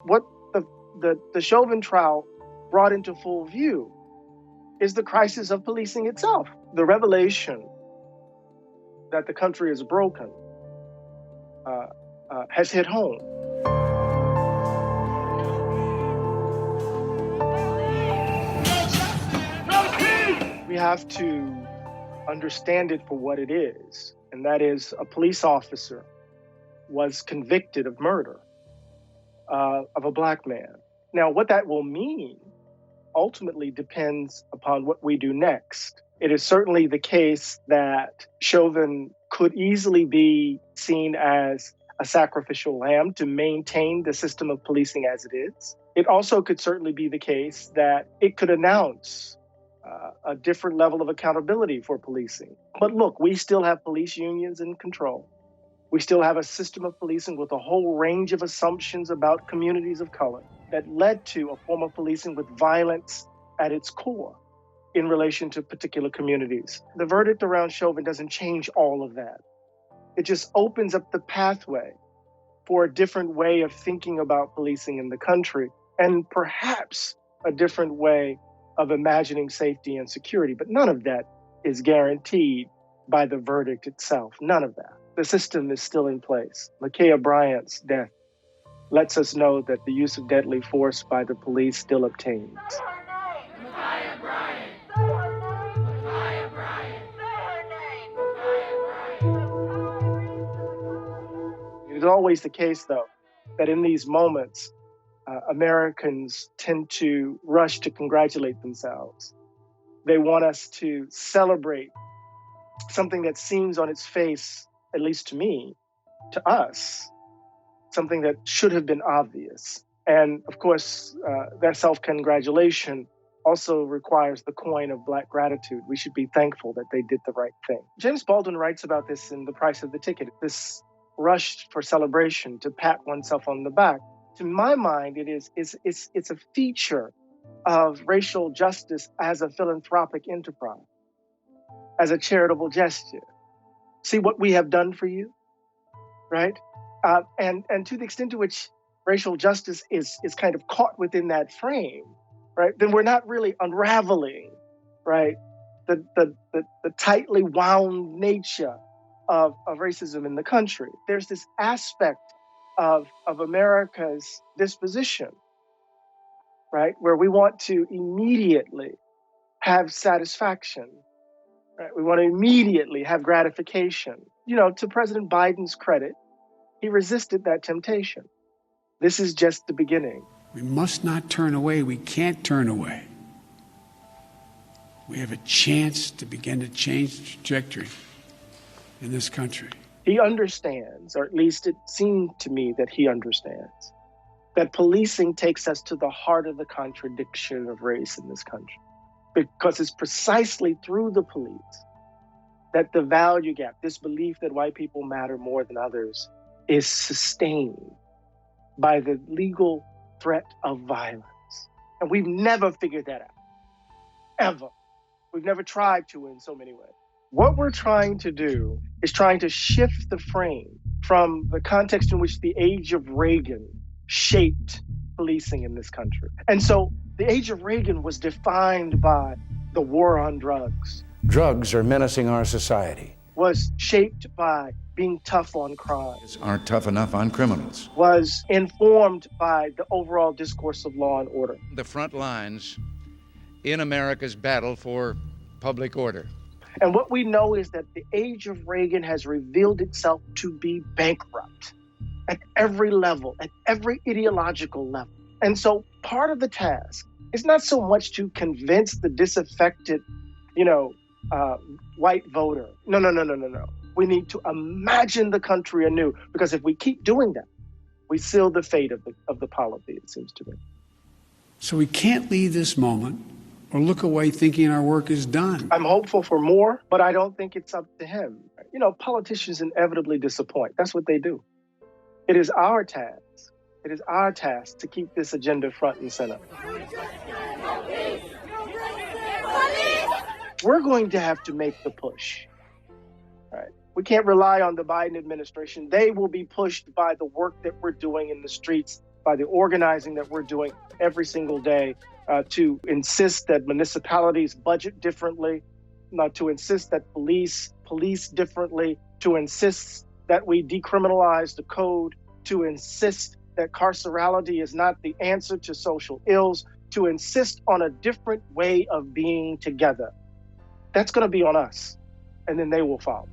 What the Chauvin trial brought into full view is the crisis of policing itself. The revelation that the country is broken has hit home. We have to understand it for what it is, and that is a police officer was convicted of murder of a Black man. Now, what that will mean ultimately depends upon what we do next. It is certainly the case that Chauvin could easily be seen as a sacrificial lamb to maintain the system of policing as it is. It also could certainly be the case that it could announce a different level of accountability for policing. But look, we still have police unions in control. We still have a system of policing with a whole range of assumptions about communities of color that led to a form of policing with violence at its core in relation to particular communities. The verdict around Chauvin doesn't change all of that. It just opens up the pathway for a different way of thinking about policing in the country, and perhaps a different way of imagining safety and security. But none of that is guaranteed by the verdict itself. None of that. The system is still in place. Ma'Khia Bryant's death lets us know that the use of deadly force by the police still obtains. Say her name! Ma'Khia Bryant! Say her name! Ma'Khia Bryant! Say her name! Ma'Khia Bryant! It is always the case, though, that in these moments, Americans tend to rush to congratulate themselves. They want us to celebrate something that seems on its face, at least to me, to us, something that should have been obvious. And of course, that self-congratulation also requires the coin of Black gratitude. We should be thankful that they did the right thing. James Baldwin writes about this in The Price of the Ticket, this rush for celebration, to pat oneself on the back. To my mind, it's a feature of racial justice as a philanthropic enterprise, as a charitable gesture. See what we have done for you, right? And to the extent to which racial justice is kind of caught within that frame, right? Then we're not really unraveling, right? The tightly wound nature of racism in the country. There's this aspect of America's disposition, right? Where we want to immediately have satisfaction, right? We want to immediately have gratification. You know, to President Biden's credit, he resisted that temptation. This is just the beginning. We must not turn away. We can't turn away. We have a chance to begin to change the trajectory in this country. He understands, or at least it seemed to me that he understands, that policing takes us to the heart of the contradiction of race in this country. Because it's precisely through the police that the value gap, this belief that white people matter more than others, is sustained by the legal threat of violence. And we've never figured that out, ever. We've never tried to in so many ways. What we're trying to do is trying to shift the frame from the context in which the age of Reagan shaped policing in this country. And so the age of Reagan was defined by the war on drugs. Drugs are menacing our society. Was shaped by being tough on crime. Aren't tough enough on criminals. Was informed by the overall discourse of law and order. The front lines in America's battle for public order. And what we know is that the age of Reagan has revealed itself to be bankrupt at every level, at every ideological level. And so part of the task is not so much to convince the disaffected, white voter. No. We need to imagine the country anew, because if we keep doing that, we seal the fate of the polity, it seems to me. So we can't leave this moment or look away thinking our work is done. I'm hopeful for more, but I don't think it's up to him. Politicians inevitably disappoint. That's what they do. It is our task. It is our task to keep this agenda front and center. We're going to have to make the push. Right? We can't rely on the Biden administration. They will be pushed by the work that we're doing in the streets by the organizing that we're doing every single day to insist that municipalities budget differently, to insist that police differently, to insist that we decriminalize the code, to insist that carcerality is not the answer to social ills, to insist on a different way of being together. That's going to be on us, and then they will follow.